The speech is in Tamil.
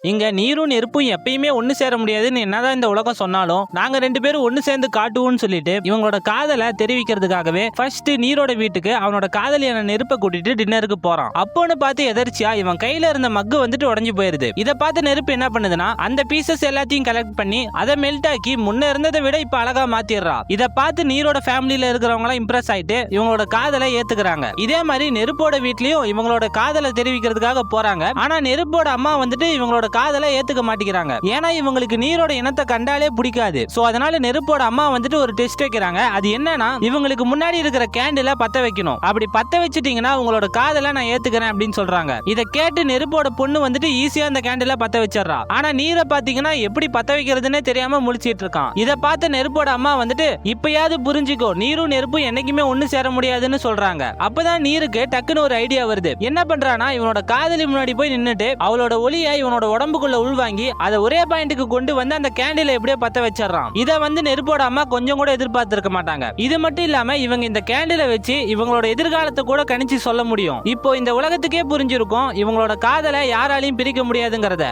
இங்க நீரும் நெருப்பும் எப்பயுமே ஒண்ணு சேர முடியாதுன்னு என்னதான் இந்த உலகம் சொன்னாலும் நாங்க 2 பேரும் ஒண்ணு சேர்ந்து காட்டுவோம்னு சொல்லிட்டு இவங்களோட காதலை தெரிவிக்கிறதுக்காகவே ஃபர்ஸ்ட் நீரோட வீட்டுக்கு அவனோட காதலியான நெருப்பை கூட்டிட்டு டின்னருக்கு போறான். அப்போன்னு பார்த்து எதர்ச்சியா இவன் கையில இருந்த மக்கு வந்துட்டு உடைஞ்சு போயிருது. இதை பார்த்து நெருப்பு என்ன பண்ணுதுன்னா அந்த பீசஸ் எல்லாத்தையும் கலெக்ட் பண்ணி அதை மெல்ட் ஆக்கி முன்ன இருந்ததை விட இப்ப அழகா மாத்திடுறா. இதை பார்த்து நீரோட ஃபேமிலியில இருக்கிறவங்க எல்லாம் இம்ப்ரெஸ் ஆயிட்டு இவங்களோட காதலை ஏத்துக்கிறாங்க. இதே மாதிரி நெருப்போட வீட்லயும் இவங்களோட காதலை தெரிவிக்கிறதுக்காக போறாங்க. ஆனா நெருப்போட அம்மா வந்துட்டு இவங்களோட காதலை ஏத்துக்க மாட்டேங்கிறாங்க. ஏன்னா இவங்களுக்கு நீரோட இனத்தை கண்டாலே பிடிக்காது. சோ அதனால நெருப்போட அம்மா வந்துட்டு ஒரு டெஸ்ட் வைக்கிறாங்க. அது என்னன்னா இவங்களுக்கு முன்னாடி இருக்கிற கேண்டில பத்த வைக்கணும். அப்படி பத்த வச்சிட்டீங்கன்னா உங்களோட காதலை நான் ஏத்துக்கிறேன் அப்படின்னு சொல்றாங்க. இதை கேட்டு நெருப்போட பொண்ணு வந்துட்டு ஈஸியா அந்த கேண்டில பத்த வச்சிடறா. ஆனா நீரை பாத்தீங்கன்னா எப்படி பத்த வைக்கிறதுன்னே தெரியாம முழிச்சிட்டு இருக்கான். இதை பார்த்து நெருப்போட அம்மா வந்துட்டு இப்பயாவது புரிஞ்சுக்கோ, நீரும் நெருப்பும் என்னைக்குமே ஒண்ணு சேர முடியாதுன்னு சொல்றாங்க. அப்பதான் நீருக்கு டக்குன்னு ஒரு ஐடியா வருது. என்ன பண்றானா இவனோட காதலி முன்னாடி போய் நின்னுட்டு அவளோட ஒளியை இவனோட உடம்புக்குள்ள உள்வாங்கி அதை ஒரே பாயிண்ட்டுக்கு கொண்டு வந்து அந்த கேண்டில எப்படியோ பத்த வச்சிடறான். இதை வந்து நெருப்போட அம்மா கொஞ்சம் கூட எதிர்பார்த்திருக்க மாட்டாங்க. இது மட்டும் இல்லாம இவங்க இந்த கேண்டில வச்சு இவங்களோட எதிர்காலத்தை கூட கணிச்சு சொல்ல முடியும். இப்போ இந்த உலகத்துக்கே புரிஞ்சிருக்கும் இவங்களோட காதலை யாராலையும் பிரிக்க முடியாதுங்கிறத.